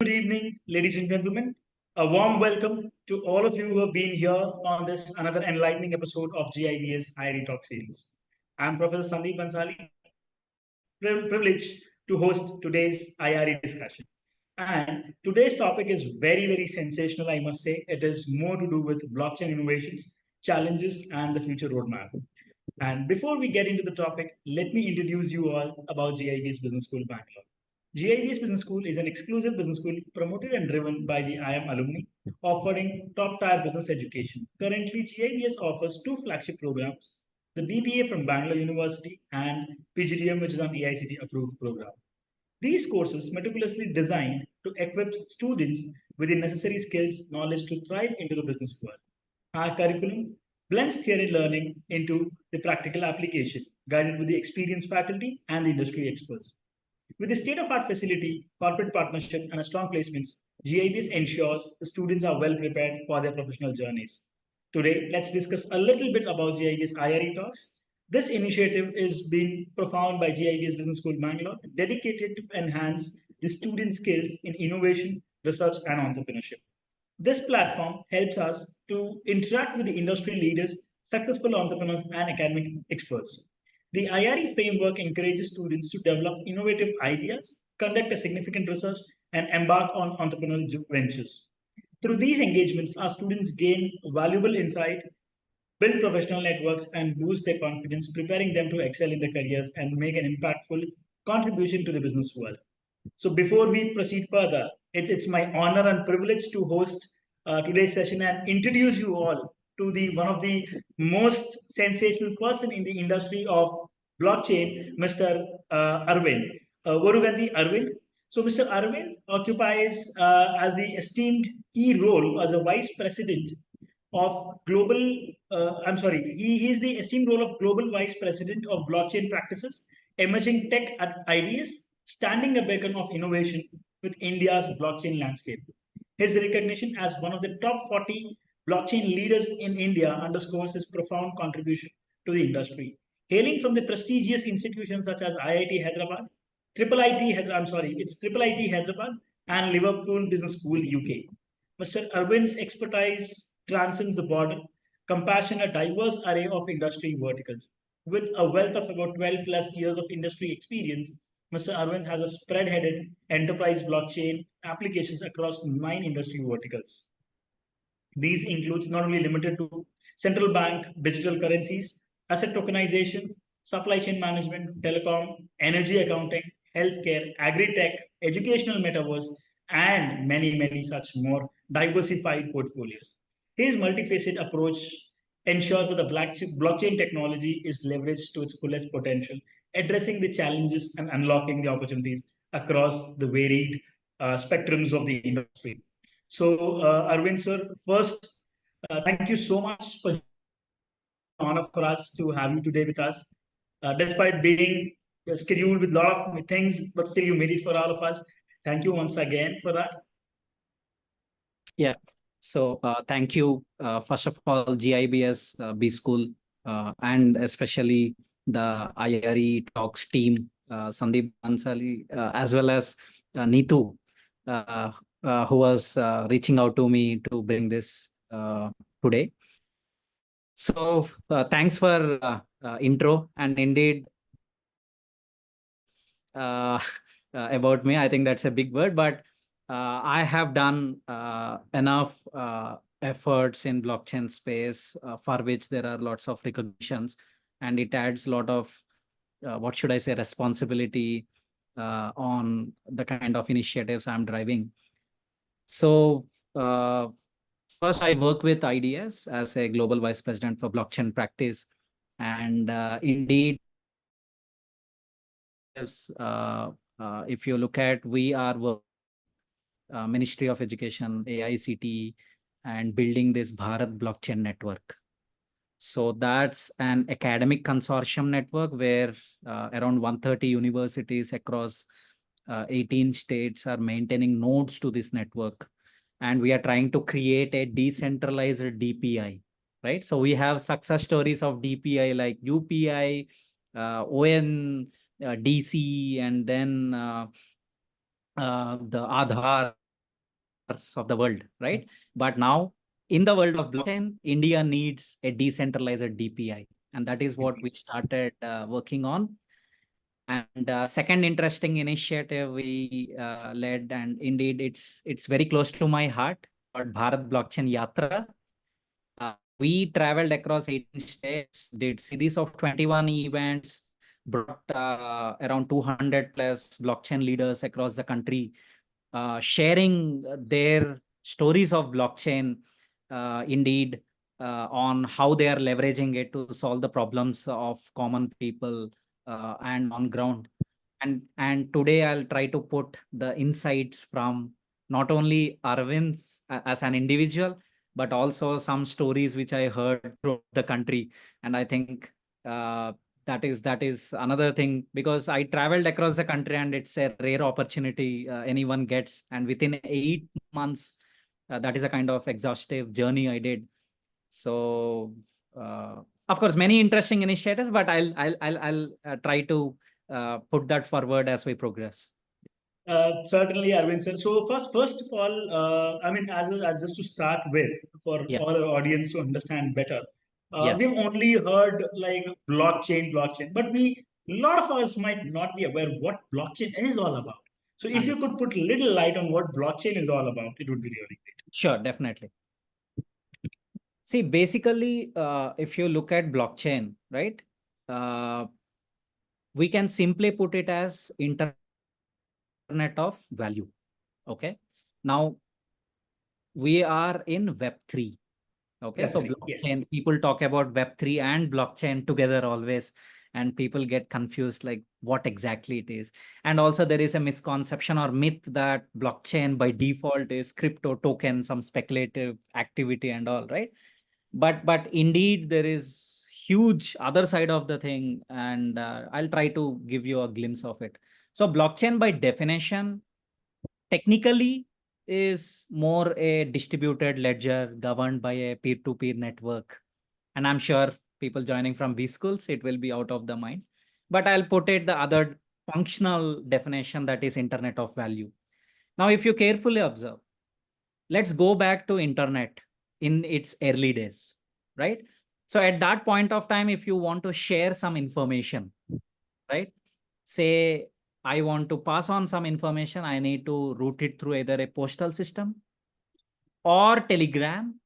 Good evening, ladies and gentlemen. A warm welcome to all of you who have been here on this another enlightening episode of GIBS IRE Talk series. I'm Professor Sandeep Bansali, privileged to host today's IRE discussion. And today's topic is very sensational, I must say. It is more to do with blockchain innovations, challenges, and the future roadmap. And before we get into the topic, let me introduce you all about GIBS Business School Bangalore. GIBS Business School is an exclusive business school promoted and driven by the IM alumni, offering top-tier business education. Currently, GIBS offers two flagship programs, the BBA from Bangalore University and PGDM, which is an IIIT approved program. These courses meticulously designed to equip students with the necessary skills, knowledge to thrive into the business world. Our curriculum blends theory learning into the practical application, guided with the experienced faculty and the industry experts. With the state-of-art facility, corporate partnership, and a strong placements, GIBS ensures the students are well prepared for their professional journeys. Today, let's discuss a little bit about GIBS IRE Talks. This initiative is being profound by GIBS Business School Bangalore, dedicated to enhance the student skills in innovation, research, and entrepreneurship. This platform helps us to interact with the industry leaders, successful entrepreneurs, and academic experts. The IRE framework encourages students to develop innovative ideas, conduct a significant research, and embark on entrepreneurial ventures. Through these engagements, our students gain valuable insight, build professional networks, and boost their confidence, preparing them to excel in their careers and make an impactful contribution to the business world. So before we proceed further, it's my honor and privilege to host today's session and introduce you all to the one of the most sensational person in the industry of blockchain, Mr. Aravind, Voruganti Aravind. So Mr. Aravind occupies as the esteemed key role as a vice president of global. He is the esteemed role of global vice president of blockchain practices, emerging tech ideas, standing a beacon of innovation with India's blockchain landscape. His recognition as one of the top 40 blockchain leaders in India underscores his profound contribution to the industry. Hailing from the prestigious institutions such as IIT Hyderabad, Triple IT Hyderabad, and Liverpool Business School, UK. Mr. Arvind's expertise transcends the border, compassion a diverse array of industry verticals. With a wealth of about 12 plus years of industry experience, Mr. Aravind has a spread-headed enterprise blockchain applications across 9 industry verticals. These includes not only limited to central bank digital currencies, asset tokenization, supply chain management, telecom, energy accounting, healthcare, agri-tech, educational metaverse, and many such more diversified portfolios. His multifaceted approach ensures that the blockchain technology is leveraged to its fullest potential, addressing the challenges and unlocking the opportunities across the varied spectrums of the industry. So, Arvind sir, first, thank you so much for honor for us to have you today with us. Despite being scheduled with a lot of things, but still you made it for all of us. Thank you once again for that. Yeah. So thank you, first of all, GIBS BSchool, and especially the IRE Talks team, Sandeep Bansali, as well as Neetu, who was reaching out to me to bring this today. So thanks for intro, and indeed about me, I think that's a big word, but I have done enough efforts in blockchain space for which there are lots of recognitions, and it adds a lot of what should I say, responsibility on the kind of initiatives I'm driving. So first, I work with IDS as a global vice president for blockchain practice, and indeed, if you look at, we are Ministry of Education, IIIT, and building this Bharat blockchain network. So that's an academic consortium network where around 130 universities across 18 states are maintaining nodes to this network. And we are trying to create a decentralized DPI, right? So we have success stories of DPI like UPI, ON, DC, and then the Aadhaar of the world, right? But now in the world of blockchain, India needs a decentralized DPI. And that is what we started working on. And second interesting initiative we led, and indeed it's very close to my heart, called Bharat Blockchain Yatra. We traveled across 18 states, did series of 21 events, brought around 200 plus blockchain leaders across the country, sharing their stories of blockchain, indeed, on how they are leveraging it to solve the problems of common people and on ground. And today I'll try to put the insights from not only Arvind's as an individual, but also some stories which I heard throughout the country. And I think that is another thing, because I traveled across the country and it's a rare opportunity anyone gets. And within 8 months, that is a kind of exhaustive journey I did. So of course, many interesting initiatives, but I'll try to put that forward as we progress. Certainly, Arvind sir. So first of all, I mean, as just to start with, for all our audience to understand better, we've only heard like blockchain, but a lot of us might not be aware what blockchain is all about. So if you could put a little light on what blockchain is all about, it would be really great. Sure, definitely. See, basically, if you look at blockchain, right, we can simply put it as internet of value. Okay. Now, we are in Web3. Okay. So blockchain, people talk about Web3 and blockchain together always, and people get confused like what exactly it is. And also there is a misconception or myth that blockchain by default is crypto token, some speculative activity and all, right? But indeed there is huge other side of the thing, and I'll try to give you a glimpse of it. So blockchain by definition technically is more a distributed ledger governed by a peer-to-peer network. And I'm sure people joining from BSchools, it will be out of the mind. But I'll put it the other functional definition, that is internet of value. Now, if you carefully observe, let's go back to internet in its early days, right? So at that point of time, if you want to share some information, right? Say, I want to pass on some information, I need to route it through either a postal system or telegram,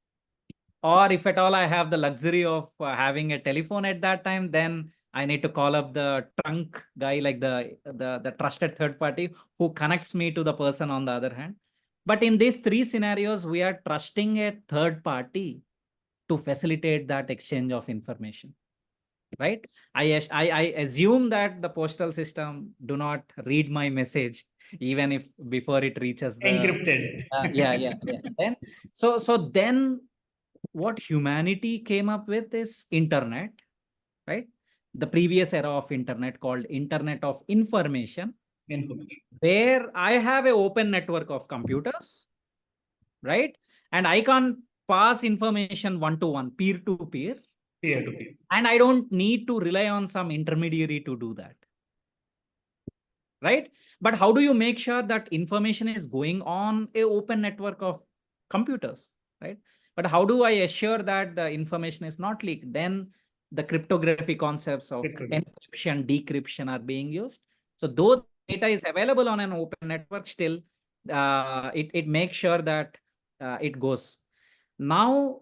or if at all I have the luxury of having a telephone at that time, then I need to call up the trunk guy, like the trusted third party who connects me to the person on the other hand. But in these three scenarios, we are trusting a third party to facilitate that exchange of information, right? I assume that the postal system do not read my message, even if before it reaches the encrypted. Yeah. Then then what humanity came up with is internet, right? The previous era of internet called internet of information, where I have an open network of computers, right? And I can pass information one-to-one, peer-to-peer. Peer-to-peer. And I don't need to rely on some intermediary to do that, right? But how do you make sure that information is going on an open network of computers, right? But how do I assure that the information is not leaked? Then the cryptography concepts of encryption, decryption are being used. So though data is available on an open network, still it makes sure that it goes. Now,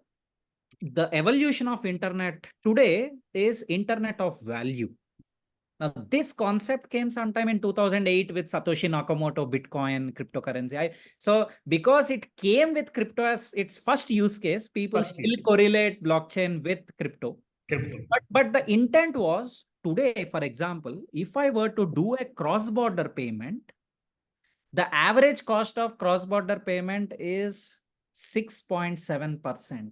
the evolution of internet today is internet of value. Now, this concept came sometime in 2008 with Satoshi Nakamoto, Bitcoin, cryptocurrency. So because it came with crypto as its first use case, people still correlate blockchain with crypto. But the intent was today, for example, if I were to do a cross-border payment, the average cost of cross-border payment is 6.7%.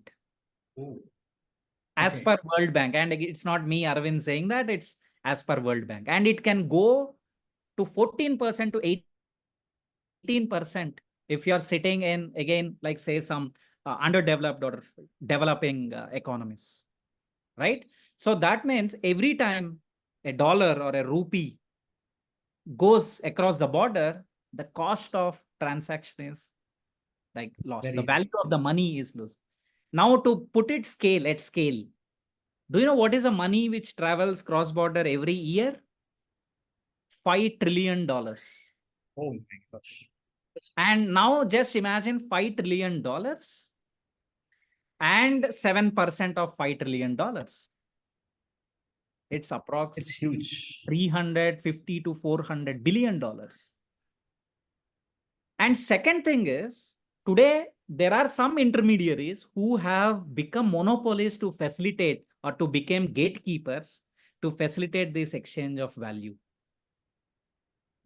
As per World Bank. And it's not me, Aravind, saying that, it's as per World Bank. And it can go to 14% to 18% if you're sitting in, again, like say some underdeveloped or developing economies, right? So that means every time a dollar or a rupee goes across the border, the cost of transaction is like lost. Very The true. value of the money is lost. Now to put it at scale, do you know what is the money which travels cross-border every year? $5 trillion. Oh my gosh. And now just imagine $5 trillion and 7% of $5 trillion. It's It's approx huge. 350 to $400 billion. And second thing is, today there are some intermediaries who have become monopolies to facilitate or to become gatekeepers to facilitate this exchange of value.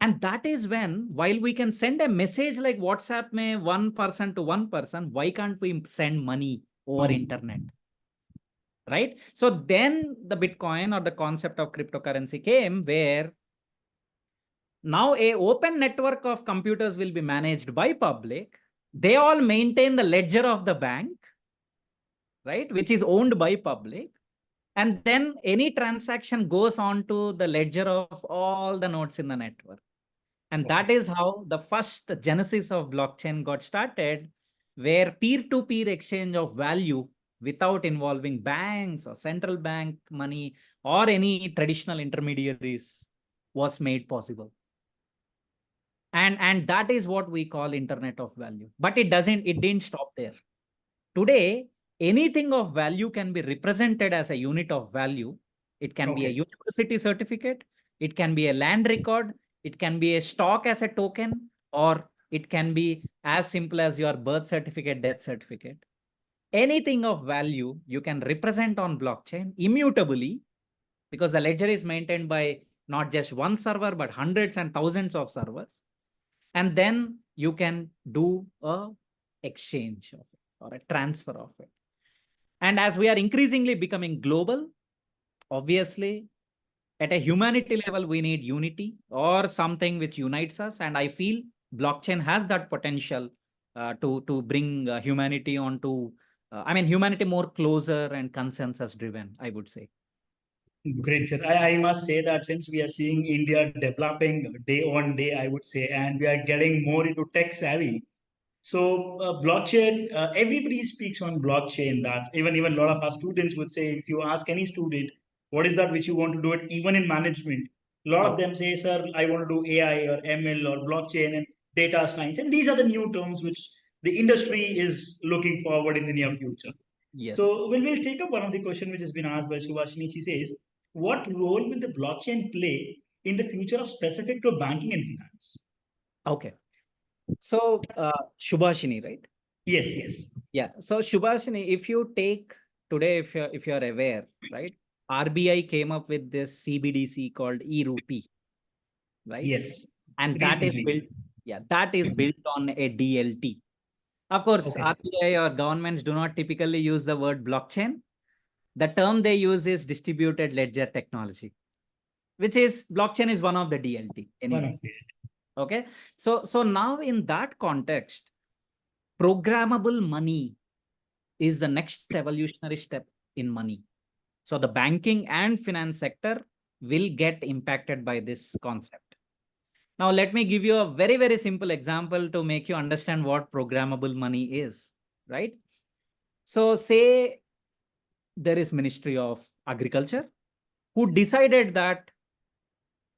And that is when, while we can send a message like WhatsApp may one person to one person, why can't we send money over internet? Right? So then the Bitcoin or the concept of cryptocurrency came, where now a open network of computers will be managed by public. They all maintain the ledger of the bank, right, which is owned by public. And then any transaction goes on to the ledger of all the nodes in the network. And that is how the first genesis of blockchain got started, where peer-to-peer exchange of value without involving banks or central bank money or any traditional intermediaries was made possible. And that is what we call internet of value. But it didn't stop there. Today, anything of value can be represented as a unit of value. It can be a university certificate, it can be a land record, it can be a stock as a token, or it can be as simple as your birth certificate, death certificate. Anything of value you can represent on blockchain immutably, because the ledger is maintained by not just one server, but hundreds and thousands of servers. And then you can do a exchange of it or a transfer of it. And as we are increasingly becoming global, obviously, at a humanity level, we need unity or something which unites us. And I feel blockchain has that potential to bring humanity onto, humanity more closer and consensus driven, I would say. Great, sir. I must say that since we are seeing India developing day on day, I would say, and we are getting more into tech savvy. So blockchain, everybody speaks on blockchain. That even a lot of our students would say, if you ask any student, what is that which you want to do it, even in management, a lot of them say, sir, I want to do AI or ML or blockchain and data science, and these are the new terms which the industry is looking forward in the near future. Yes. So we'll take up one of the question which has been asked by Subhashini. She says, what role will the blockchain play in the future of specific to banking and finance? Okay. So Shubhashini, right? Yes, yes. Yeah. So Shubhashini, if you take today, if you're aware, right? RBI came up with this CBDC called e-rupee, right? Yes. And that is built, Recently. yeah, that is built on a DLT. Of course, Okay. RBI or governments do not typically use the word blockchain. The term they use is distributed ledger technology, which is blockchain is one of the DLT anyways. Okay. So now in that context, programmable money is the next evolutionary step in money. So the banking and finance sector will get impacted by this concept. Now, let me give you a very, very simple example to make you understand what programmable money is, right? So say there is Ministry of Agriculture who decided that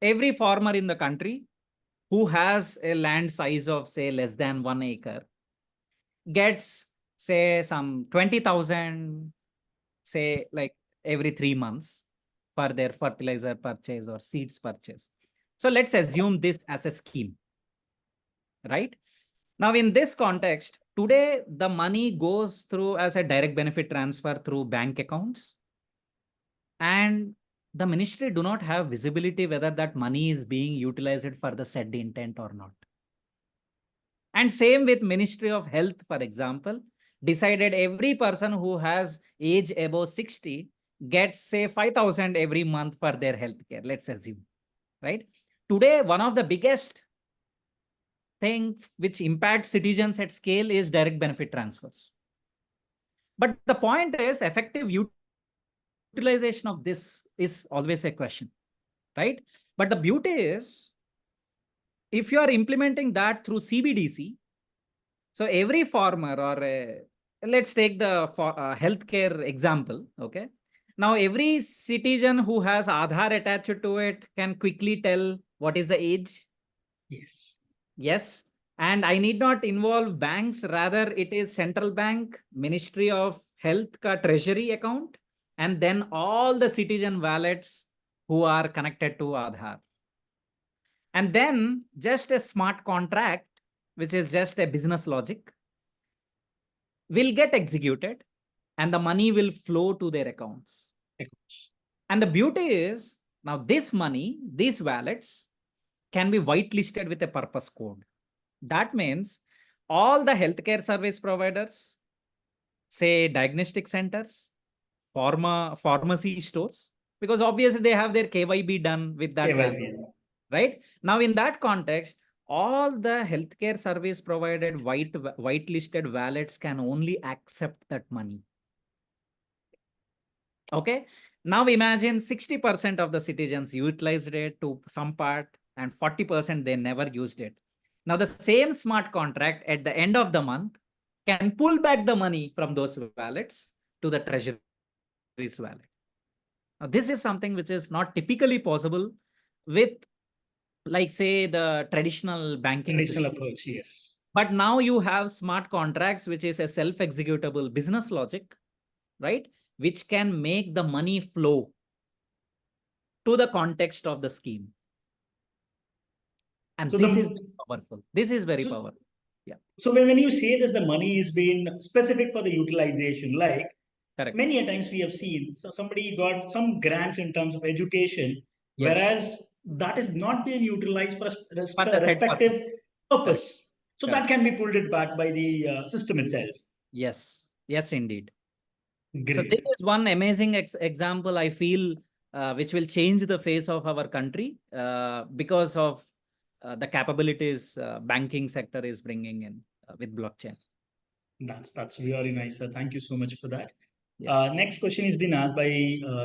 every farmer in the country who has a land size of say less than 1 acre gets say some 20,000, say like every 3 months for their fertilizer purchase or seeds purchase. So let's assume this as a scheme, right? Now, in this context, today the money goes through as a direct benefit transfer through bank accounts, and the ministry do not have visibility whether that money is being utilized for the said intent or not. And same with Ministry of Health, for example, decided every person who has age above 60 gets say 5,000 every month for their healthcare, let's assume, right? Today, one of the biggest thing which impacts citizens at scale is direct benefit transfers. But the point is effective utilization of this is always a question, right? But the beauty is if you are implementing that through CBDC, So every farmer or let's take the healthcare example. Okay. Now every citizen who has Aadhaar attached to it can quickly tell what is the age. Yes. Yes. And I need not involve banks. Rather, it is Central Bank, Ministry of Health ka treasury account, and then all the citizen wallets who are connected to Aadhaar. And then just a smart contract, which is just a business logic, will get executed and the money will flow to their accounts. And the beauty is now this money, these wallets can be whitelisted with a purpose code. That means all the healthcare service providers, say diagnostic centers, pharmacy stores, because obviously they have their KYB done with that wallet, right? Now in that context, all the healthcare service provided whitelisted wallets can only accept that money. Okay. Now imagine 60% of the citizens utilized it to some part and 40% they never used it. Now the same smart contract at the end of the month can pull back the money from those wallets to the treasury's wallet. Now this is something which is not typically possible with, like, say, the traditional banking system approach. Yes. But now you have smart contracts, which is a self-executable business logic, right? Which can make the money flow to the context of the scheme. And so this is powerful. This is very powerful. Yeah. So when you say this, the money is being specific for the utilization, like correct. Many a times we have seen somebody got some grants in terms of education, yes, whereas that is not being utilized for a respective purpose. So correct, that can be pulled it back by the system itself. Yes. Yes, indeed. Great. So this is one amazing example, I feel, which will change the face of our country because of the capabilities banking sector is bringing in with blockchain. That's really nice, sir. Thank you so much for that. Yeah. Next question has been asked by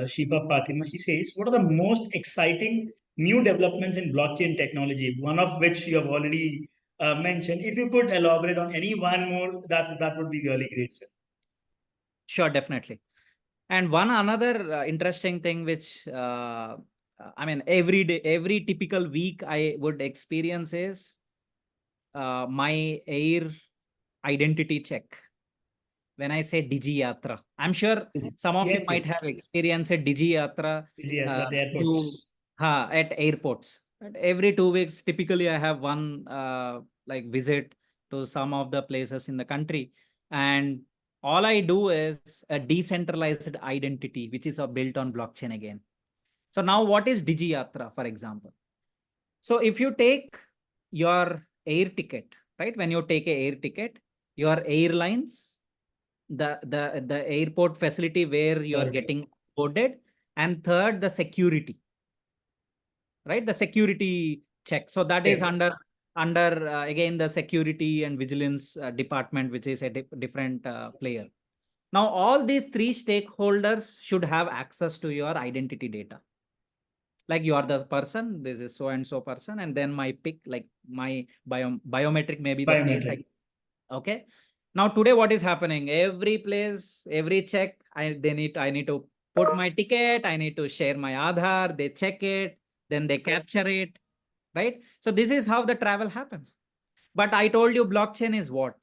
Shifa Fatima. She says, what are the most exciting new developments in blockchain technology? One of which you have already mentioned. If you could elaborate on any one more, that would be really great, sir. Sure, definitely. And one another interesting thing, which I mean, every day, every typical week I would experience is my air identity check. When I say Digi Yatra, I'm sure some of you might have experienced Digi Yatra at airports. Every 2 weeks, typically I have one like visit to some of the places in the country, and all I do is a decentralized identity, which is built on blockchain again. So now what is Digi Yatra, for example? So if you take your air ticket, right? When you take a air ticket, your airlines, the airport facility where you are getting boarded, and third, the security, right? The security check. So that is under again the security and vigilance department, which is a different player. Now all these three stakeholders should have access to your identity data. Like you are the person, this is so and so person, and then my pick, like my biometric, maybe the face. Okay. Now today what is happening? Every place, every check, I need to put my ticket, I need to share my Aadhaar, they check it, then they capture it, right? So this is how the travel happens. But I told you blockchain is what?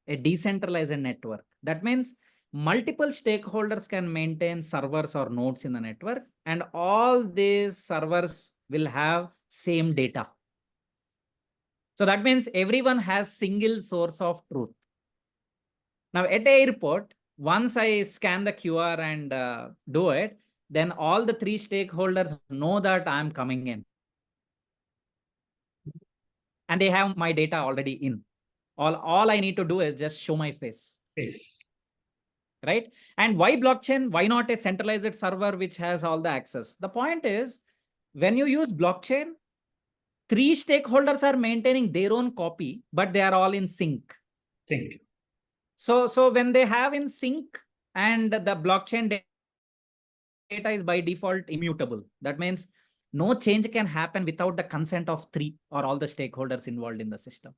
A decentralized network. That means multiple stakeholders can maintain servers or nodes in the network, and all these servers will have same data. So that means everyone has single source of truth. Now at the airport, once I scan the QR and do it, then all the three stakeholders know that I'm coming in. And they have my data already in. All I need to do is just show my face. Right? And why blockchain? Why not a centralized server which has all the access? The point is, when you use blockchain, three stakeholders are maintaining their own copy, but they are all in sync. So when they have in sync, and the blockchain data is by default immutable. That means no change can happen without the consent of three or all the stakeholders involved in the system.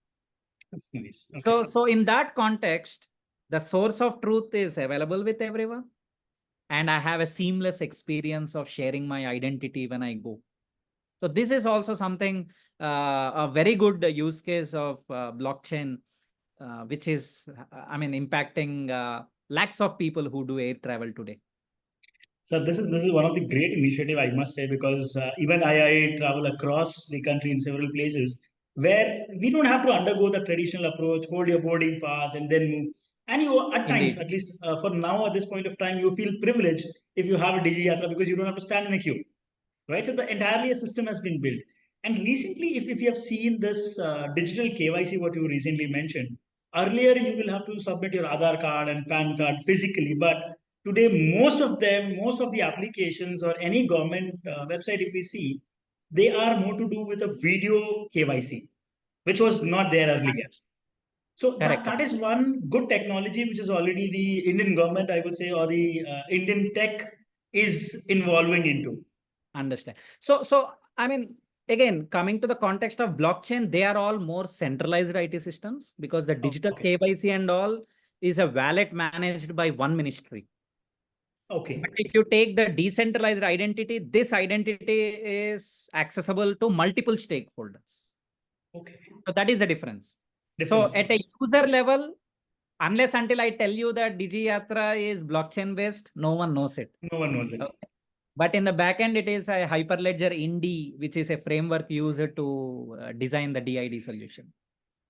That's nice. So, Okay. so in that context, the source of truth is available with everyone. And I have a seamless experience of sharing my identity when I go. So this is also something, a very good use case of blockchain, which is, impacting lakhs of people who do air travel today. So this is one of the great initiative, I must say, because even I travel across the country in several places where we don't have to undergo the traditional approach, hold your boarding pass, and then move. And you, at times, Indeed. at least for now, at this point of time, you feel privileged if you have a Digi Yatra because you don't have to stand in a queue, right? So the entirely a system has been built. And recently, if you have seen this digital KYC, what you recently mentioned, earlier you will have to submit your Aadhaar card and PAN card physically, but today most of the applications or any government website, if we see, they are more to do with a video KYC, which was not there earlier. So Correct. that is one good technology which is already the Indian government, I would say, or the Indian tech is involving into. Understand. So again, coming to the context of blockchain, they are all more centralized IT systems because the digital Okay. KYC and all is a wallet managed by one ministry. Okay. But if you take the decentralized identity, this identity is accessible to multiple stakeholders. Okay. So that is the difference. So Difference. at a user level, unless until I tell you that Digi Yatra is blockchain based, no one knows it. No one knows it. Okay. But in the backend, it is a Hyperledger Indy, which is a framework used to design the DID solution.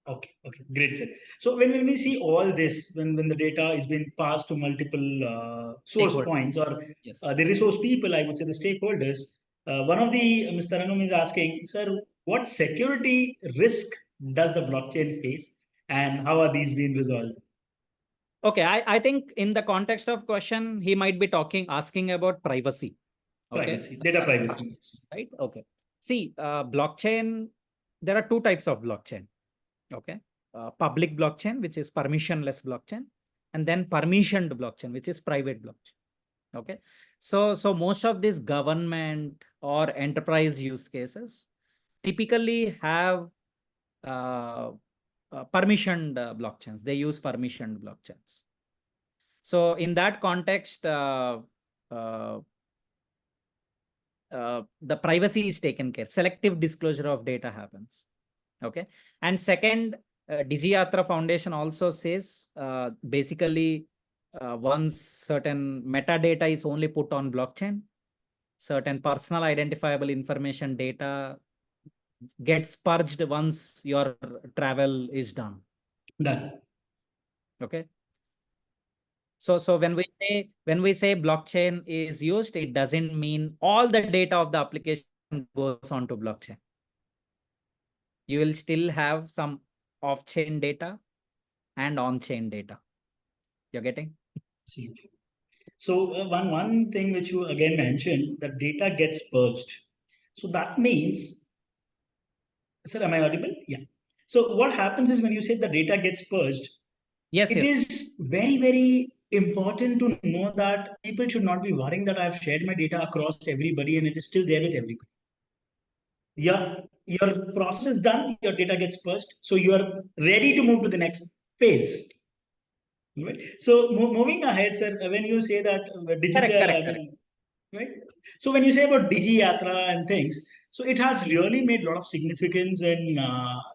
Okay. Okay. Great, sir. So when we see all this, when the data is being passed to multiple source Stakeholder. points or Yes. the resource people, I would say the stakeholders, one of the Mr. Anum is asking, sir, what security risk does the blockchain face, and how are these being resolved? Okay, I think in the context of question, he might be asking about privacy. Okay. Privacy, data privacy. Right. Okay. See, blockchain, there are two types of blockchain. Okay. Public blockchain, which is permissionless blockchain, and then permissioned blockchain, which is private blockchain. Okay. So most of these government or enterprise use cases typically have permissioned blockchains. They use permissioned blockchains. So in that context, the privacy is taken care. Selective disclosure of data happens. Okay. And second, DigiYatra Foundation also says basically once certain metadata is only put on blockchain, certain personal identifiable information data gets purged once your travel is done. Done. Okay. So when we say blockchain is used, it doesn't mean all the data of the application goes onto blockchain. You will still have some off-chain data and on-chain data. You're getting? So one thing which you again mentioned, that data gets purged. So that means, sir, am I audible? Yeah. So what happens is when you say the data gets purged, Yes, it yes. is very, very important to know that people should not be worrying that I've shared my data across everybody and it is still there with everybody. Your process is done, your data gets purged, so you are ready to move to the next phase. Right? So moving ahead, sir, when you say that Correct, digital, correct, correct. right? So when you say about Digi Yatra and things, so it has really made a lot of significance in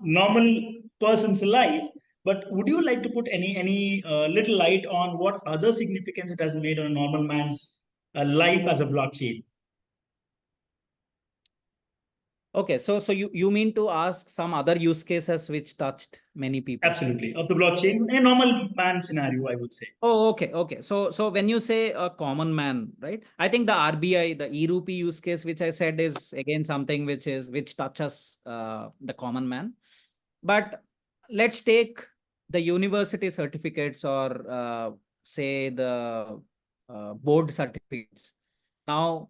normal person's life. But would you like to put any little light on what other significance it has made on a normal man's life as a blockchain? Okay, so you mean to ask some other use cases which touched many people? Absolutely, of the blockchain, a normal man scenario, I would say. Oh, okay, okay. So when you say a common man, right? I think the RBI, the e-rupee use case, which I said is again something which touches the common man. But let's take the university certificates or say the board certificates. Now,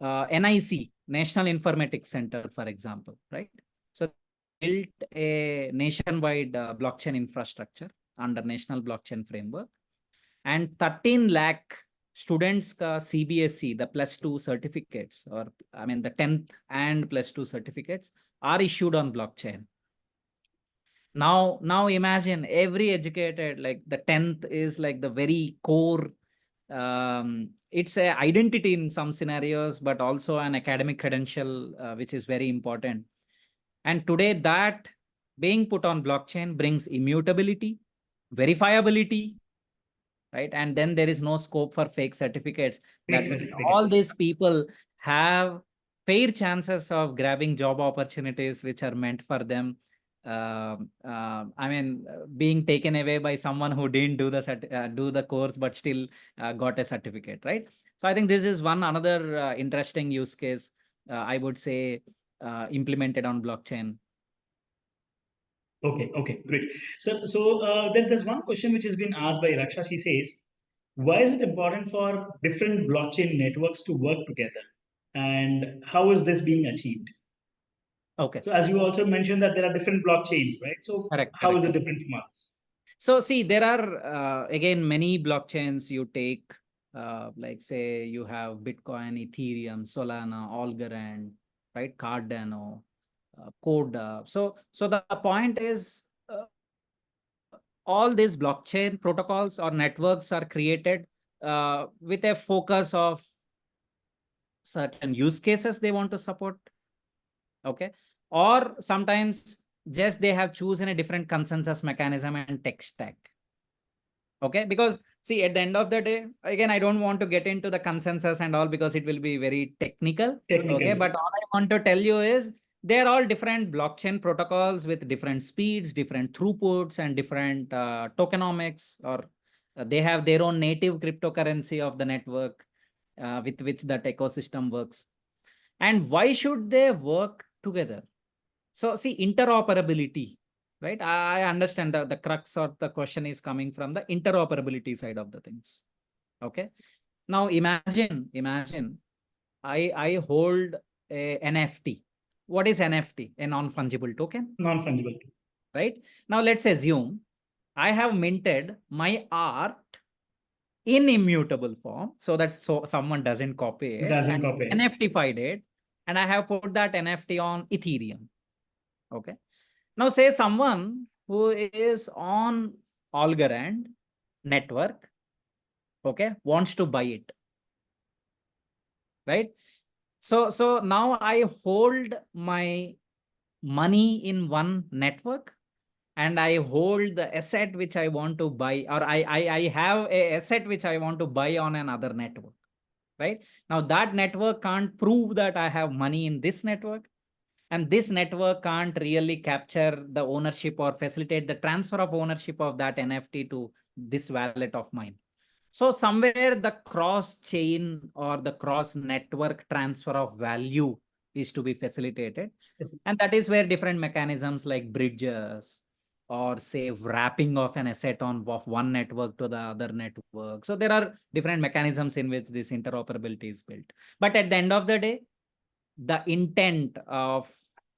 NIC, National Informatics Center, for example, right? So built a nationwide blockchain infrastructure under National Blockchain Framework, and 13 lakh students ka CBSE, the +2 certificates, or the 10th and +2 certificates are issued on blockchain. Now imagine every educated, like the 10th is like the very core. It's a identity in some scenarios, but also an academic credential, which is very important. And today that being put on blockchain brings immutability, verifiability, right? And then there is no scope for fake certificates. Fake That means all certificates. these people have fair chances of grabbing job opportunities which are meant for them. Being taken away by someone who didn't do the course but still got a certificate, right? So I think this is one another interesting use case, I would say, implemented on blockchain. Okay, great. So there's one question which has been asked by Raksha. She says, why is it important for different blockchain networks to work together? And how is this being achieved? Okay. So as you also mentioned that there are different blockchains, right? So Correct. how is it Correct. different from others? So see, there are again many blockchains you take, like say you have Bitcoin, Ethereum, Solana, Algorand, right? Cardano, Coda. So the point is, all these blockchain protocols or networks are created with a focus of certain use cases they want to support. Okay, or sometimes just they have chosen a different consensus mechanism and tech stack. Okay, because see, at the end of the day, again, I don't want to get into the consensus and all because it will be very technical. Okay, Technically. but all I want to tell you is they're all different blockchain protocols with different speeds, different throughputs, and different tokenomics, or they have their own native cryptocurrency of the network with which that ecosystem works. And why should they work together? So see, interoperability, right? I understand the crux of the question is coming from the interoperability side of the things. Okay. Now imagine I hold a NFT. What is NFT? A non-fungible token, Non-fungible. right? Now let's assume I have minted my art in immutable form so that someone doesn't copy it, Doesn't and copy it. NFTified it, and I have put that NFT on Ethereum. Okay. Now say someone who is on Algorand network, okay, wants to buy it, right? So now I hold my money in one network and I hold the asset which I want to buy, or I have a asset which I want to buy on another network, right? Now that network can't prove that I have money in this network, and this network can't really capture the ownership or facilitate the transfer of ownership of that NFT to this wallet of mine. So somewhere the cross chain or the cross network transfer of value is to be facilitated. And that is where different mechanisms like bridges or say wrapping of an asset on of one network to the other network. So there are different mechanisms in which this interoperability is built. But at the end of the day, the intent of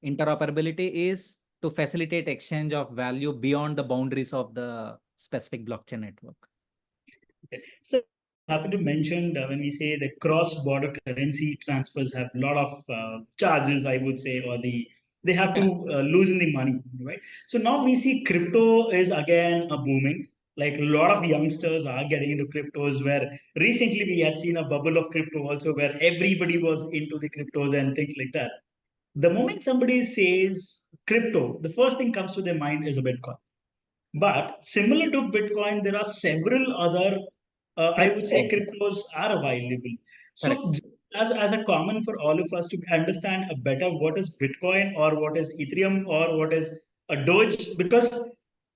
interoperability is to facilitate exchange of value beyond the boundaries of the specific blockchain network. Okay. So happy to mention when we say the cross-border currency transfers have a lot of charges, I would say, or they have to loosen the money, right? So now we see crypto is again a booming. Like a lot of youngsters are getting into cryptos. Where recently we had seen a bubble of crypto also, where everybody was into the cryptos and things like that. The moment somebody says crypto, the first thing comes to their mind is a Bitcoin. But similar to Bitcoin, there are several other, I would say, Cryptocurrencies. cryptos are available. Correct. So, just as a common for all of us to understand a better what is Bitcoin or what is Ethereum or what is a Doge, because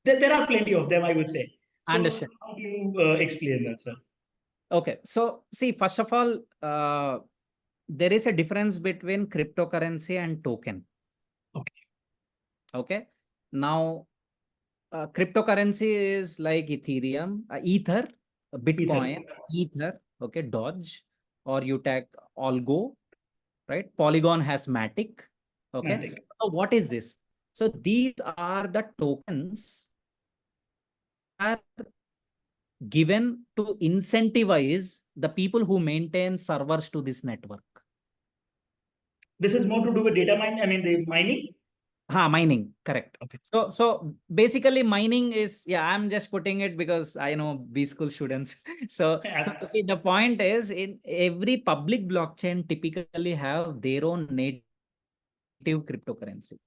there are plenty of them, I would say. So, Understand. how do you explain that, sir? Okay. So see, first of all, there is a difference between cryptocurrency and token. Okay. Okay. Now, cryptocurrency is like Ethereum, Ether, Ether. Bitcoin, Ether, okay, Doge, or you take Algo, right? Polygon has Matic. Okay. Matic. So what is this? So these are the tokens are given to incentivize the people who maintain servers to this network. This is more to do with data mine. I mean, the mining. Mining, correct. Okay. So basically mining is, I'm just putting it because I know BSchool students. So see, the point is, in every public blockchain typically have their own native cryptocurrency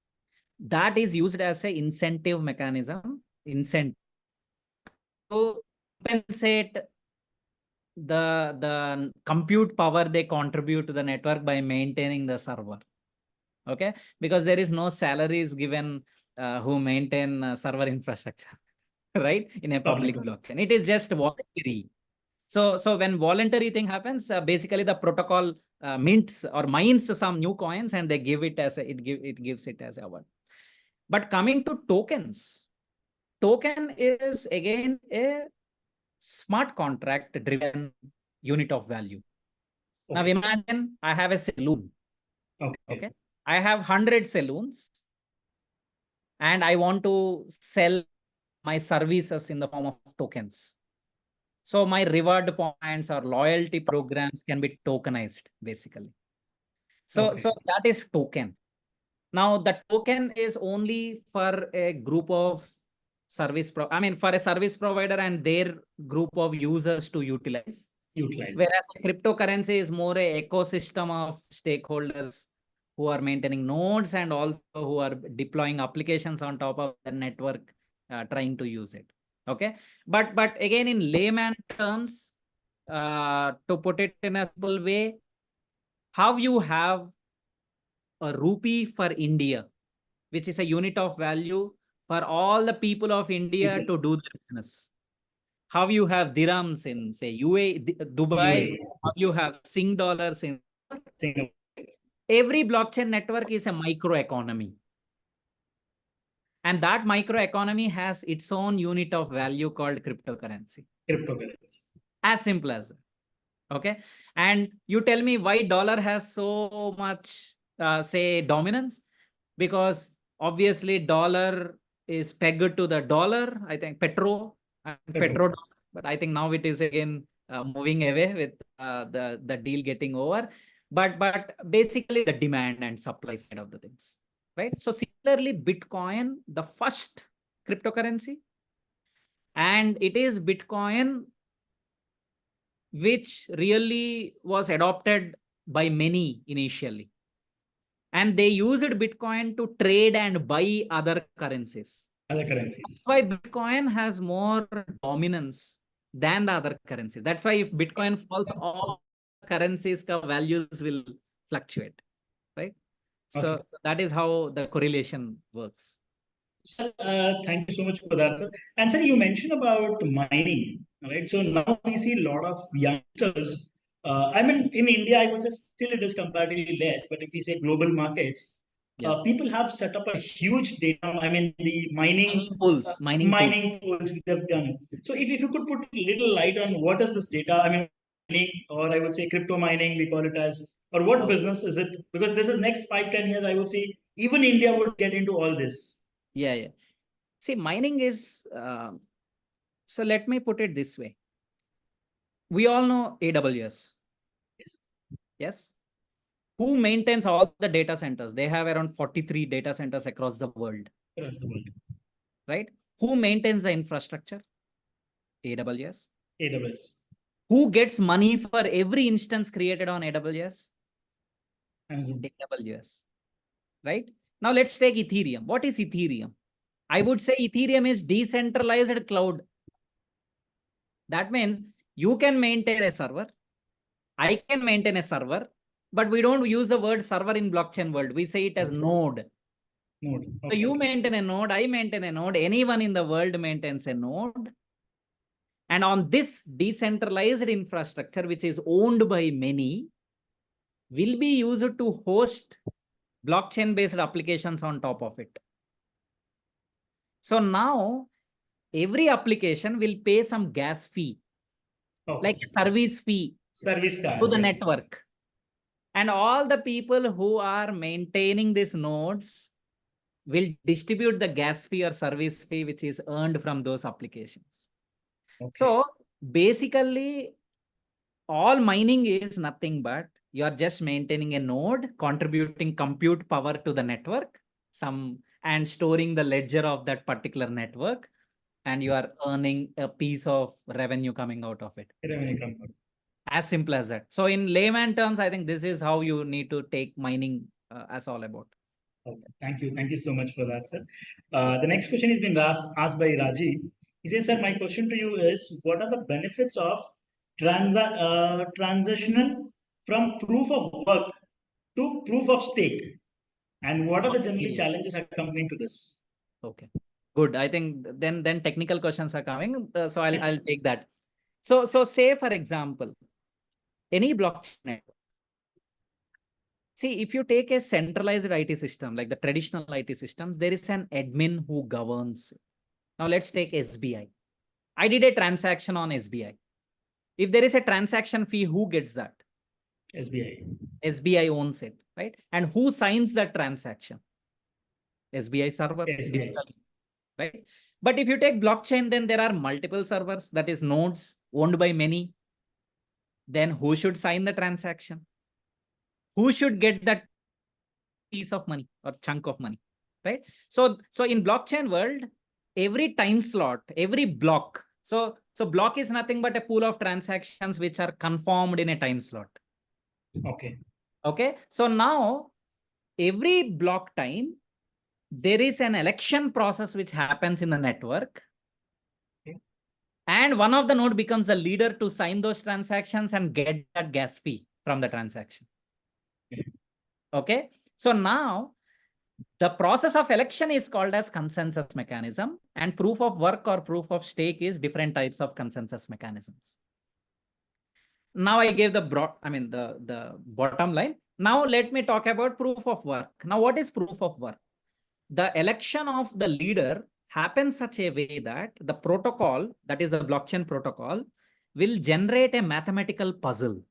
that is used as a incentive mechanism, to compensate the compute power they contribute to the network by maintaining the server. Okay, because there is no salaries given who maintain server infrastructure, right? In a public blockchain, it is just voluntary. So when voluntary thing happens, basically the protocol mints or mines some new coins and they give it as it gives it as a one. But coming to tokens, token is again a smart contract driven unit of value. Now imagine I have a saloon. Okay. I have 100 saloons and I want to sell my services in the form of tokens. So my reward points or loyalty programs can be tokenized basically. So that is token. Now the token is only for a group of for a service provider and their group of users to utilize. Whereas cryptocurrency is more a ecosystem of stakeholders who are maintaining nodes and also who are deploying applications on top of the network, trying to use it. Okay, but again, in layman terms, to put it in a simple way, how you have a rupee for India, which is a unit of value for all the people of India to do the business. How you have dirhams in, say, Dubai, how you have Sing dollars in. Every blockchain network is a microeconomy. And that microeconomy has its own unit of value called cryptocurrency. As simple as that. Okay. And you tell me why dollar has so much, say, dominance? Because obviously dollar is pegged to the dollar, I think petro, but I think now it is again moving away with the deal getting over. But basically the demand and supply side of the things, right? So similarly, Bitcoin, the first cryptocurrency, and it is Bitcoin which really was adopted by many initially. And they used Bitcoin to trade and buy other currencies. That's why Bitcoin has more dominance than the other currencies. That's why if Bitcoin falls, all currencies values will fluctuate, right? So that is how the correlation works. Sir, thank you so much for that, sir. And sir, you mentioned about mining, right? So now we see a lot of youngsters. I mean, in India, I would say still it is comparatively less, but if we say global markets, people have set up a huge data. I mean, the mining mining pools they've done. So if you could put a little light on what is this data? I mean, mining, or I would say crypto mining, we call it as, or what business is it? Because this is next 5-10 years, I would say even India would get into all this. Yeah. See, mining is, so let me put it this way. We all know AWS. Yes. Who maintains all the data centers? They have around 43 data centers across the world. Right? Who maintains the infrastructure? AWS. Who gets money for every instance created on AWS? AWS. Right? Now let's take Ethereum. What is Ethereum? I would say Ethereum is decentralized cloud. That means you can maintain a server. I can maintain a server, but we don't use the word server in blockchain world. We say it as node. So you maintain a node, I maintain a node, anyone in the world maintains a node. And on this decentralized infrastructure, which is owned by many, will be used to host blockchain-based applications on top of it. So now every application will pay some gas fee, like a service fee to the network. And all the people who are maintaining these nodes will distribute the gas fee or service fee, which is earned from those applications. So basically, all mining is nothing but you are just maintaining a node, contributing compute power to the network, some and storing the ledger of that particular network, and you are earning a piece of revenue coming out of it. Revenue coming out. As simple as that. So in layman terms, I think this is how you need to take mining as all about. Okay. Thank you. Thank you so much for that, sir. The next question has been asked by Raji. He says, sir, my question to you is, what are the benefits of transitional from proof of work to proof of stake? And what are the generally challenges accompanying to this? Okay, good. I think then technical questions are coming. So I'll take that. So say, for example, any blockchain network. See, if you take a centralized IT system, like the traditional IT systems, there is an admin who governs. Now let's take SBI. I did a transaction on SBI. If there is a transaction fee, who gets that? SBI. SBI owns it, right? And who signs that transaction? SBI server, SBI. digitally, right? But if you take blockchain, then there are multiple servers, that is nodes owned by many. Then who should sign the transaction? Who should get that piece of money or chunk of money, right? So in blockchain world, every time slot, every block. So block is nothing but a pool of transactions which are conformed in a time slot. Okay. So now every block time, there is an election process which happens in the network. Okay. And one of the node becomes the leader to sign those transactions and get that gas fee from the transaction. Okay. So now the process of election is called as consensus mechanism, and proof of work or proof of stake is different types of consensus mechanisms. Now I gave the the bottom line. Now let me talk about proof of work. Now what is proof of work? The election of the leader happens such a way that the protocol, that is the blockchain protocol, will generate a mathematical puzzle.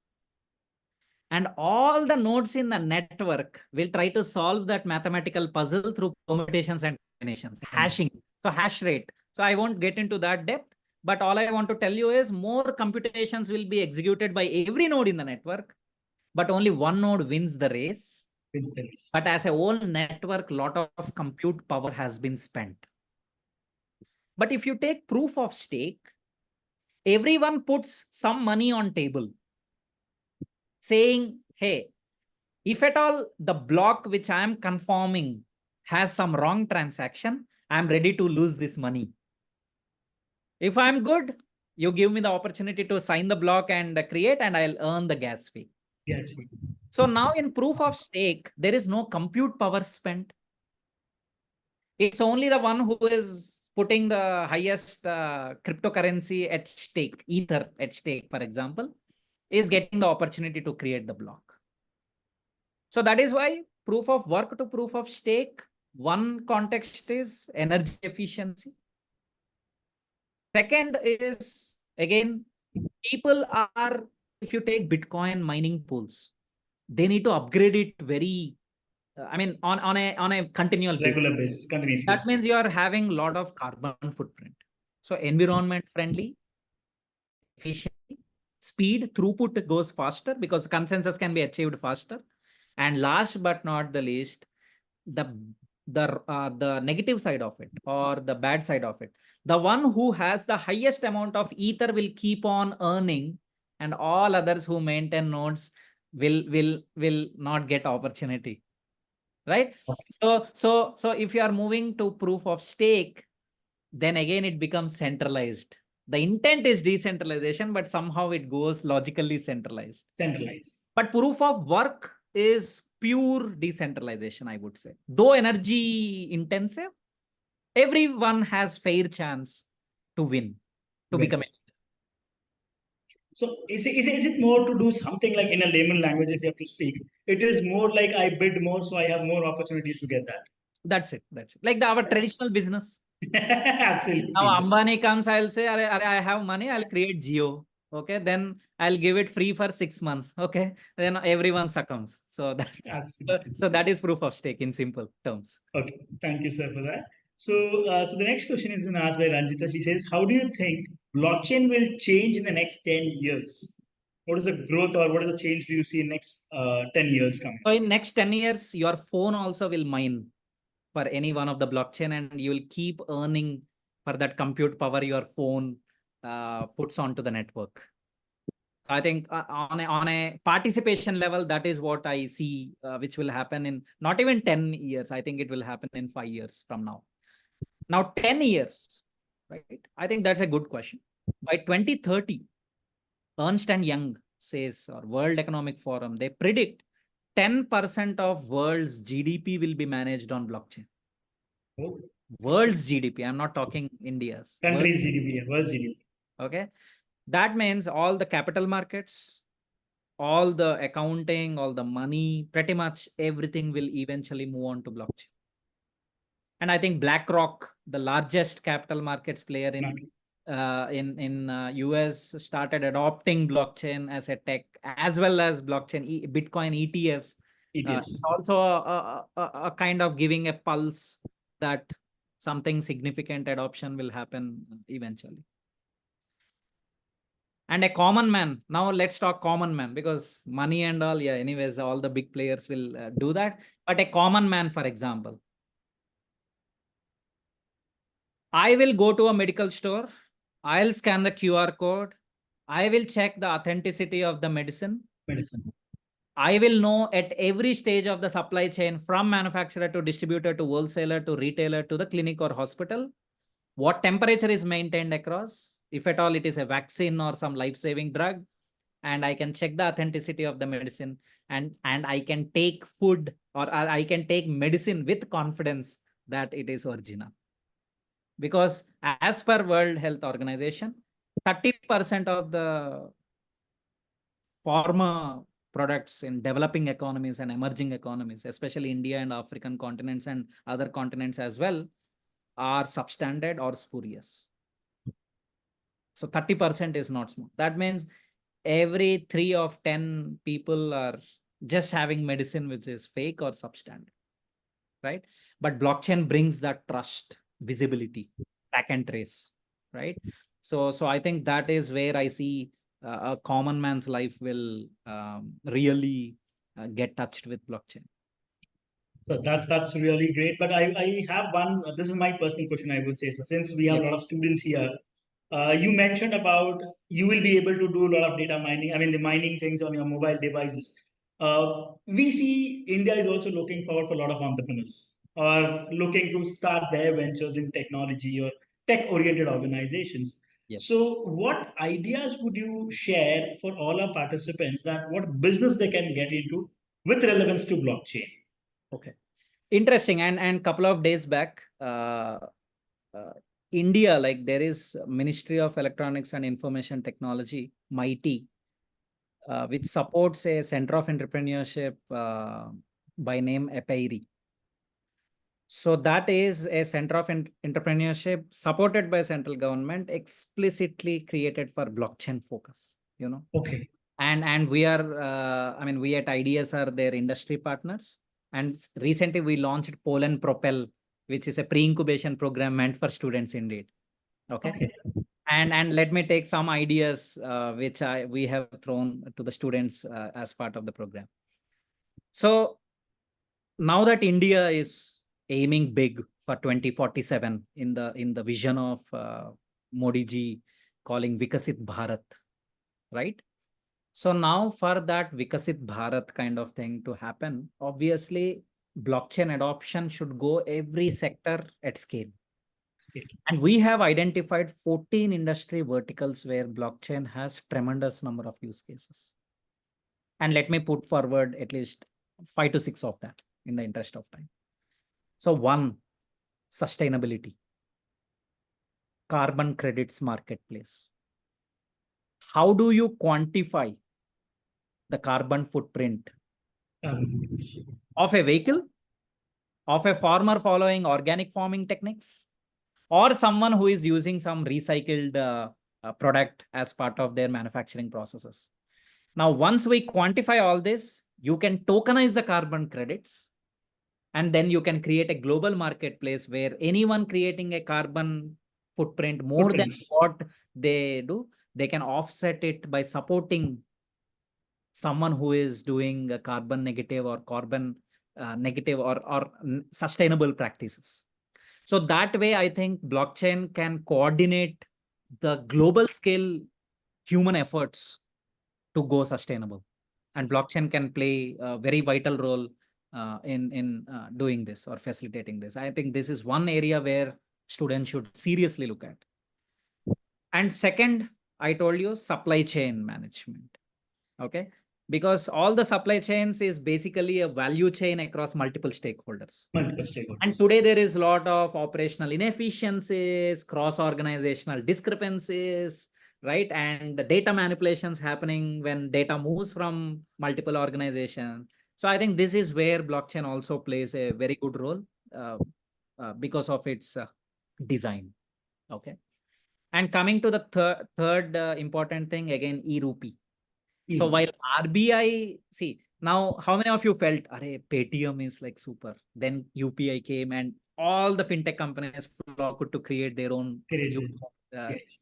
And all the nodes in the network will try to solve that mathematical puzzle through permutations and combinations, hashing. So hash rate. So I won't get into that depth, but all I want to tell you is more computations will be executed by every node in the network, but only one node wins the race. But as a whole network, lot of compute power has been spent. But if you take proof of stake, everyone puts some money on table, saying, hey, if at all the block which I am conforming has some wrong transaction, I'm ready to lose this money. If I'm good, you give me the opportunity to sign the block and create, and I'll earn the gas fee. Gas fee. So now in proof of stake, there is no compute power spent. It's only the one who is putting the highest cryptocurrency at stake, Ether at stake, for example, is getting the opportunity to create the block. So that is why proof of work to proof of stake, one context is energy efficiency. Second is, again, people are, if you take Bitcoin mining pools, they need to upgrade it very, on a continual regular basis, continuous that basis. means you are having a lot of carbon footprint. So environment friendly, efficiency, speed, throughput goes faster because consensus can be achieved faster. And last but not the least, the negative side of it or the bad side of it. The one who has the highest amount of ether will keep on earning, and all others who maintain nodes will not get opportunity. Right? Okay. So if you are moving to proof of stake, then again it becomes centralized. The intent is decentralization, but somehow it goes logically centralized. But proof of work is pure decentralization, I would say. Though energy intensive, everyone has fair chance to win, to become a leader. So is it more to do something like in a layman language, if you have to speak, it is more like I bid more, so I have more opportunities to get that. That's it. Like our traditional business. Absolutely. Now Ambani comes, I'll say, I have money, I'll create Geo. Okay, then I'll give it free for 6 months. Okay, then everyone succumbs. So that is proof of stake in simple terms. Okay, thank you, sir, for that. So the next question is been asked by Ranjita. She says, how do you think blockchain will change in the next 10 years? What is the growth or what is the change do you see in next 10 years coming? So in next 10 years, your phone also will mine for any one of the blockchain, and you will keep earning for that compute power your phone puts onto the network. I think on a participation level, that is what I see, which will happen in not even 10 years. I think it will happen in 5 years from now. Now, 10 years, right? I think that's a good question. By 2030, Ernst & Young says, or World Economic Forum, they predict 10% of world's GDP will be managed on blockchain. Oh. World's GDP. I'm not talking India's. Country's GDP, world's GDP. Okay. That means all the capital markets, all the accounting, all the money, pretty much everything will eventually move on to blockchain. And I think BlackRock, the largest capital markets player in US, started adopting blockchain as a tech, as well as blockchain, Bitcoin ETFs. It's also a kind of giving a pulse that something significant adoption will happen eventually. And a common man. Now let's talk common man, because money and all, yeah, anyways, all the big players will do that. But a common man, for example, I will go to a medical store. I'll scan the QR code. I will check the authenticity of the medicine. I will know at every stage of the supply chain, from manufacturer to distributor to wholesaler to retailer to the clinic or hospital, what temperature is maintained across, if at all it is a vaccine or some life-saving drug, and I can check the authenticity of the medicine, and I can take food, or I can take medicine with confidence that it is original. Because as per World Health Organization, 30% of the pharma products in developing economies and emerging economies, especially India and African continents and other continents as well, are substandard or spurious. So 30% is not small. That means every 3 of 10 people are just having medicine which is fake or substandard, right? But blockchain brings that trust, visibility, track and trace, right? So I think that is where I see a common man's life will really get touched with blockchain. So that's really great. But I have one, this is my personal question, I would say. So since we have a lot of students here, you mentioned about you will be able to do a lot of data mining, I mean, the mining things on your mobile devices. We see India is also looking forward for a lot of entrepreneurs, or looking to start their ventures in technology or tech-oriented organizations. Yes. So what ideas would you share for all our participants, that what business they can get into with relevance to blockchain? Okay. Interesting. And couple of days back, India, like there is Ministry of Electronics and Information Technology, MIT, which supports a center of entrepreneurship by name IIIT. So that is a center of entrepreneurship supported by central government, explicitly created for blockchain focus, you know. Okay. And we are, I mean, we at IDS are their industry partners. And recently we launched Poland Propel, which is a pre-incubation program meant for students indeed. Okay. And let me take some ideas which we have thrown to the students as part of the program. So now that India is aiming big for 2047 in the vision of Modi ji calling Vikasit Bharat, right? So now for that Vikasit Bharat kind of thing to happen, obviously blockchain adoption should go every sector at scale. And we have identified 14 industry verticals where blockchain has tremendous number of use cases. And let me put forward at least 5 to 6 of that in the interest of time. So 1, sustainability, carbon credits marketplace. How do you quantify the carbon footprint of a vehicle, of a farmer following organic farming techniques, or someone who is using some recycled product as part of their manufacturing processes? Now, once we quantify all this, you can tokenize the carbon credits, and then you can create a global marketplace where anyone creating a carbon footprint more than what they do, they can offset it by supporting someone who is doing a carbon negative or carbon negative or sustainable practices. So that way, I think blockchain can coordinate the global scale human efforts to go sustainable. And blockchain can play a very vital role in doing this or facilitating this. I think this is one area where students should seriously look at. And second, I told you supply chain management. Okay. Because all the supply chains is basically a value chain across multiple stakeholders. And today there is a lot of operational inefficiencies, cross-organizational discrepancies, right? And the data manipulations happening when data moves from multiple organizations. So I think this is where blockchain also plays a very good role because of its design. Okay. And coming to the third important thing, again, e-rupee. So while RBI, see, now how many of you felt, Arey, Paytm is like super. Then UPI came and all the fintech companies flocked to create their own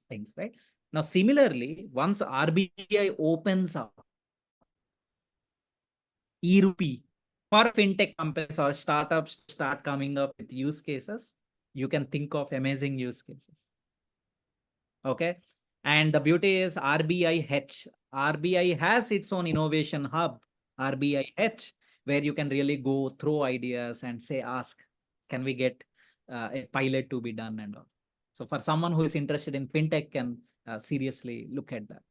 things, right? Now, similarly, once RBI opens up e-rupee for fintech companies or startups to start coming up with use cases, you can think of amazing use cases. Okay. And the beauty is RBI has its own innovation hub, RBI, where you can really go through ideas and say, ask, can we get a pilot to be done and all. So for someone who is interested in fintech can seriously look at that,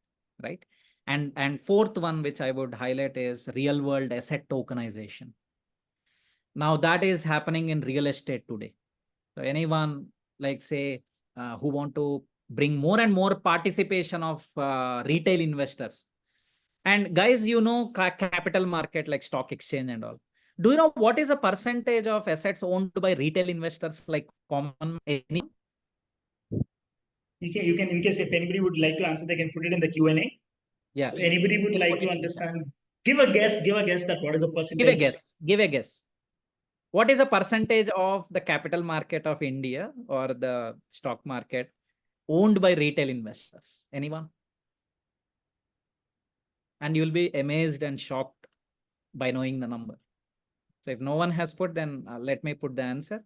right? And fourth one, which I would highlight is real world asset tokenization. Now that is happening in real estate today. So anyone like say who want to bring more and more participation of retail investors. And guys, you know, capital market like stock exchange and all. Do you know what is the percentage of assets owned by retail investors like common? You can, in case if anybody would like to answer, they can put it in the Q&A. Yeah. So anybody would like to understand, give a guess that what is the percentage? Give a guess. What is the percentage of the capital market of India or the stock market owned by retail investors? Anyone? And you'll be amazed and shocked by knowing the number. So if no one has put, then let me put the answer.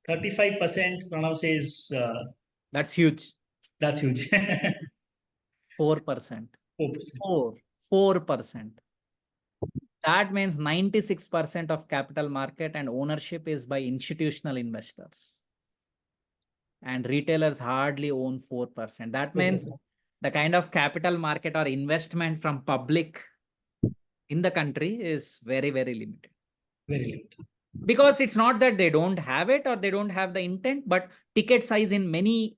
35% Pranav says. That's huge. That's huge. 4%. 4%. 4%. That means 96% of capital market and ownership is by institutional investors. And retailers hardly own 4%. That means the kind of capital market or investment from public in the country is very, very limited. Very limited. Because it's not that they don't have it or they don't have the intent, but ticket size in many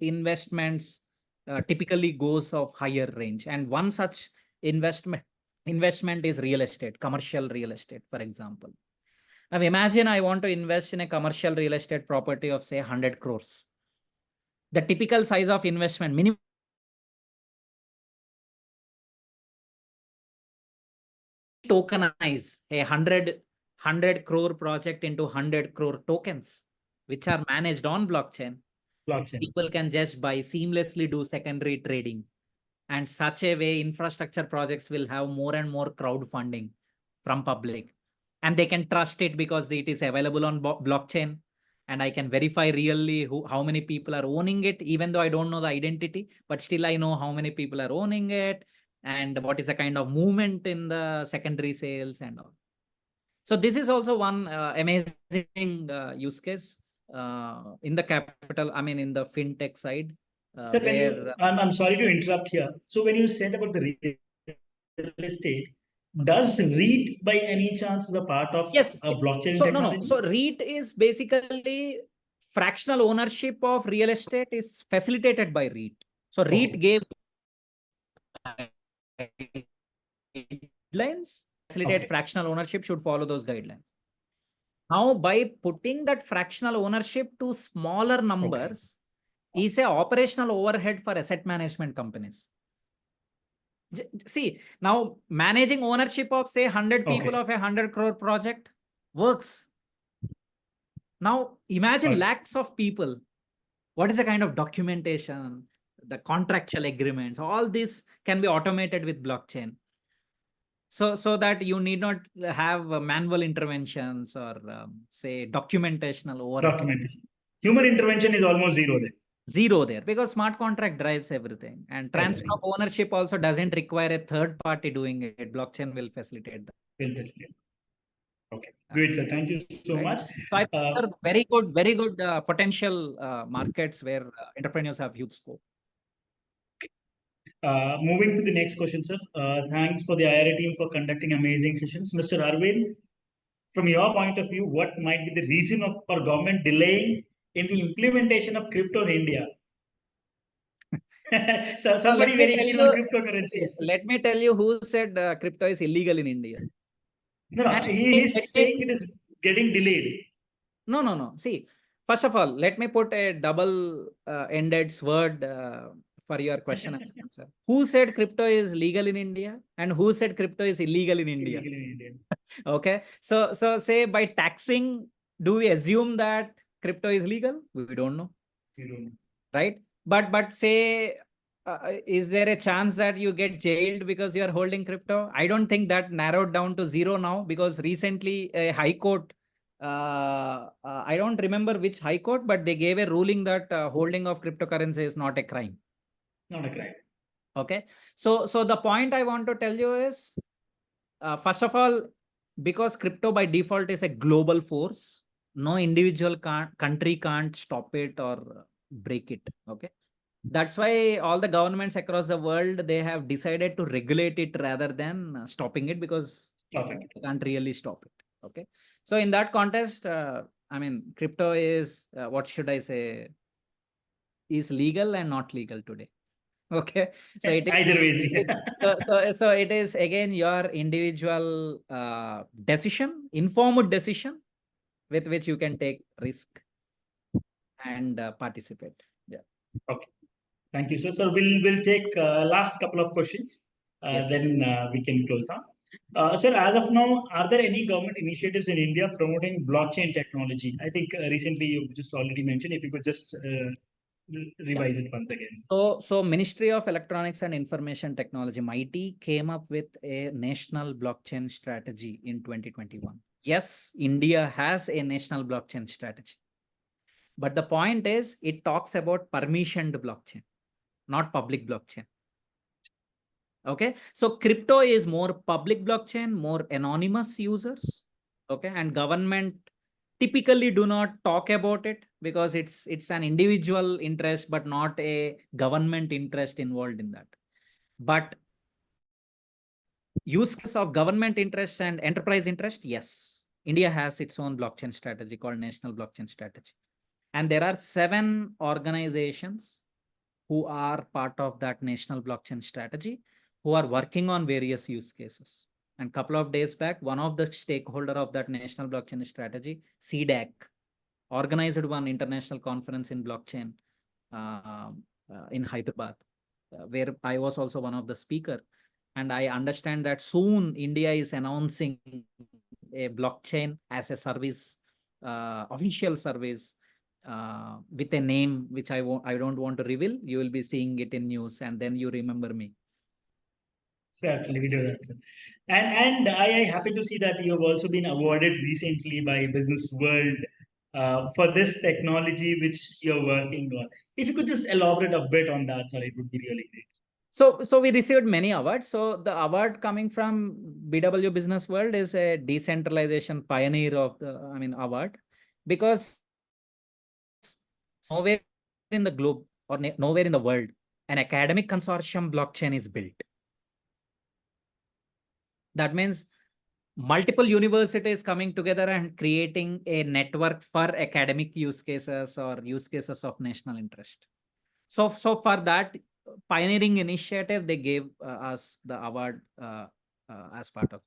investments typically goes of higher range. And one such investment is real estate, commercial real estate, for example. Now imagine I want to invest in a commercial real estate property of say 100 crores. The typical size of investment, minimum tokenize a 100 crore project into 100 crore tokens, which are managed on blockchain. People can just buy, seamlessly do secondary trading. And such a way, infrastructure projects will have more and more crowdfunding from public. And they can trust it because it is available on blockchain. And I can verify really how many people are owning it, even though I don't know the identity, but still I know how many people are owning it and what is the kind of movement in the secondary sales and all. So this is also one amazing use case in the capital, I mean, in the fintech side. Sir, I'm sorry to interrupt here. So when you said about the real estate, does REIT by any chance is a part of a blockchain technology? No. So REIT is basically fractional ownership of real estate is facilitated by REIT. So REIT gave guidelines, facilitate fractional ownership should follow those guidelines. Now, by putting that fractional ownership to smaller numbers is a operational overhead for asset management companies. See, now managing ownership of say 100 people of a 100 crore project works. Now imagine lakhs of people. What is the kind of documentation, the contractual agreements, all this can be automated with blockchain. so that you need not have manual interventions or say documentational overhead. Documentation. Human intervention is almost zero there. Zero there, because smart contract drives everything, and transfer Everything. of ownership also doesn't require a third party doing it. Blockchain will facilitate that. Will facilitate. Okay, great, sir. Thank you so Right. much. So I think, sir, very good potential markets where entrepreneurs have huge scope. Moving to the next question, sir. Thanks for the IRA team for conducting amazing sessions. Mr. Arvind, from your point of view, what might be the reason of for government delaying in the implementation of crypto in India? So somebody very keen on cryptocurrencies. Let me tell you who said crypto is illegal in India. No, no, he's saying it is getting delayed. No. See, first of all, let me put a double-ended word for your question and answer. Who said crypto is legal in India, and who said crypto is illegal in India? Illegal in India. Okay, so say by taxing, do we assume that crypto is legal? We don't know. We don't know. Right? But say, is there a chance that you get jailed because you are holding crypto? I don't think that narrowed down to zero now, because recently a high court, I don't remember which high court, but they gave a ruling that holding of cryptocurrency is not a crime. Not a crime. Okay. So the point I want to tell you is, first of all, because crypto by default is a global force, no individual country can't stop it or break it. Okay. That's why all the governments across the world, they have decided to regulate it rather than stopping it, because they can't really stop it. Okay. So in that context, I mean, crypto is, what should I say, is legal and not legal today. Okay. So it is either ways. so it is again your individual decision, informed decision, with which you can take risk and participate. Yeah. Okay. Thank you, sir. So we'll take last couple of questions. Yes, then we can close down. Sir, as of now, are there any government initiatives in India promoting blockchain technology? I think recently you just already mentioned. If you could just revise it once again. So Ministry of Electronics and Information Technology, MIT, came up with a national blockchain strategy in 2021. Yes, India has a national blockchain strategy. But the point is, it talks about permissioned blockchain, not public blockchain. Okay, so crypto is more public blockchain, more anonymous users. Okay, and government typically do not talk about it because it's an individual interest, but not a government interest involved in that. But use case of government interest and enterprise interest, yes, India has its own blockchain strategy called National Blockchain Strategy. And there are 7 organizations who are part of that National Blockchain Strategy, who are working on various use cases. And a couple of days back, one of the stakeholder of that National Blockchain Strategy, CDAC, organized one international conference in blockchain in Hyderabad, where I was also one of the speaker. And I understand that soon India is announcing a blockchain as a service, official service, with a name which I don't want to reveal. You will be seeing it in news, and then you remember me. Certainly, we do that. And I am happy to see that you have also been awarded recently by Business World for this technology which you're working on. If you could just elaborate a bit on that, sir, it would be really great. So we received many awards. So the award coming from BW Business World is a decentralization pioneer of the, award, because nowhere in the globe or nowhere in the world an academic consortium blockchain is built. That means multiple universities coming together and creating a network for academic use cases or use cases of national interest. So for that pioneering initiative, they gave us the award as part of.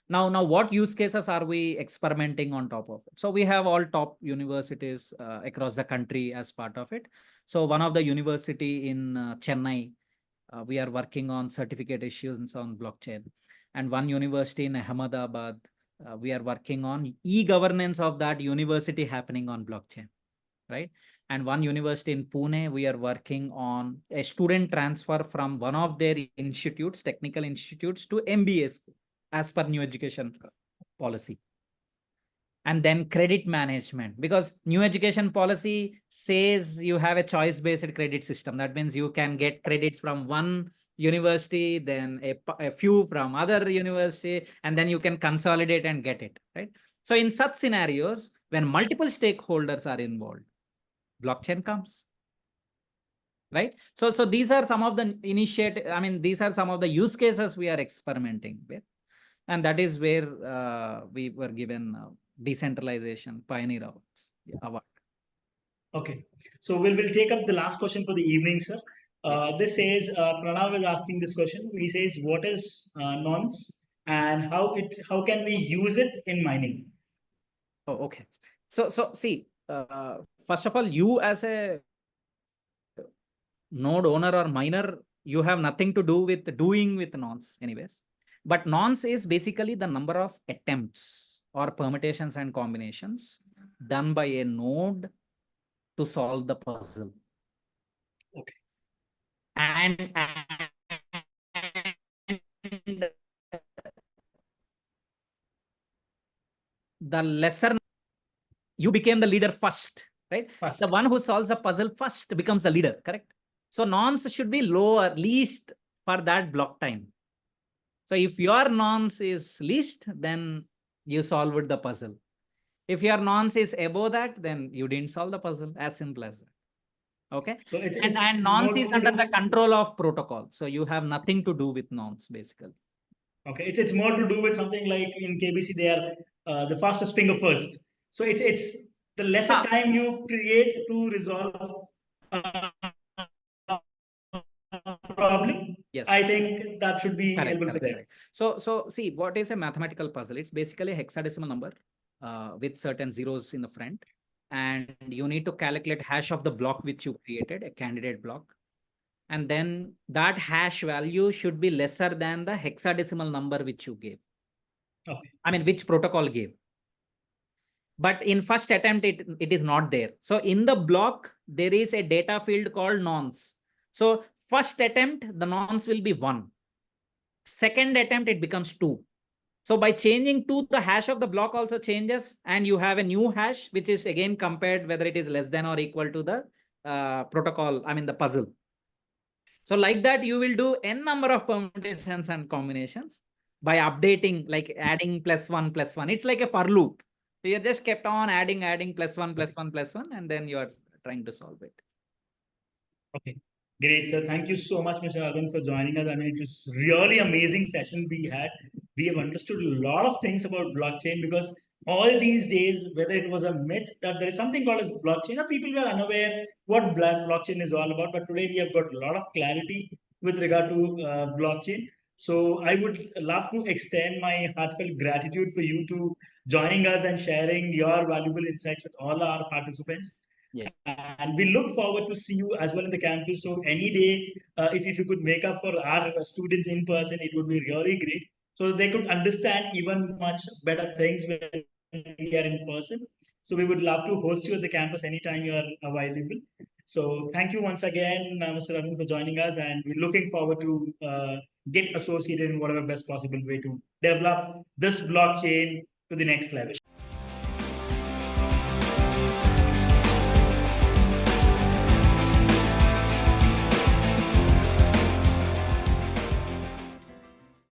Now what use cases are we experimenting on top of it? So we have all top universities across the country as part of it. So one of the university in Chennai, we are working on certificate issues on blockchain. And one university in Ahmedabad, we are working on e-governance of that university happening on blockchain, right? And one university in Pune, we are working on a student transfer from one of their institutes, technical institutes, to MBA school. as per new education policy. And then credit management, because new education policy says you have a choice-based credit system. That means you can get credits from one university, then a few from other university, and then you can consolidate and get it, right? So in such scenarios, when multiple stakeholders are involved, blockchain comes, right? So these are some of the initiative. I mean, these are some of the use cases we are experimenting with, and that is where we were given decentralization pioneer award. Okay, so we'll take up the last question for the evening, sir. This says Pranav is asking this question. He says, "What is nonce and how can we use it in mining?" Oh, okay. So see, first of all, you as a node owner or miner, you have nothing to do with doing with nonce anyways. But nonce is basically the number of attempts or permutations and combinations done by a node to solve the puzzle. Okay. And the lesser you became the leader first, right? First. The one who solves the puzzle first becomes the leader, correct? So nonce should be lower, least for that block time. So if your nonce is least, then you solved the puzzle. If your nonce is above that, then you didn't solve the puzzle. As simple as that. Okay. So and nonce is under the control of protocol. So you have nothing to do with nonce basically. Okay, it's more to do with something like in KBC they are the fastest finger first. So it's the lesser time you create to resolve a problem. Yes, I think that should be correct, able to correct, correct. So see, what is a mathematical puzzle? It's basically a hexadecimal number with certain zeros in the front, and you need to calculate hash of the block which you created, a candidate block. And then that hash value should be lesser than the hexadecimal number which you gave. Okay. I mean, which protocol gave. But in first attempt, it is not there. So in the block, there is a data field called nonce. So first attempt, the nonce will be 1. Second attempt, it becomes 2. So by changing 2, the hash of the block also changes, and you have a new hash, which is again compared whether it is less than or equal to the protocol, I mean the puzzle. So like that, you will do n number of permutations and combinations by updating, like adding +1 +1. It's like a for loop. So you just kept on adding +1 +1 +1, and then you are trying to solve it. Okay. Great, sir. Thank you so much, Mr. Aravind, for joining us. I mean, it was really amazing session we had. We have understood a lot of things about blockchain because all these days, whether it was a myth that there is something called as blockchain, or people were unaware what blockchain is all about. But today we have got a lot of clarity with regard to blockchain. So I would love to extend my heartfelt gratitude for you to joining us and sharing your valuable insights with all our participants. Yeah. And we look forward to see you as well in the campus. So any day, if you could make up for our students in person, it would be really great. So they could understand even much better things when we are in person. So we would love to host you at the campus anytime you are available. So thank you once again, Mr. Aravind, for joining us, and we're looking forward to get associated in whatever best possible way to develop this blockchain to the next level.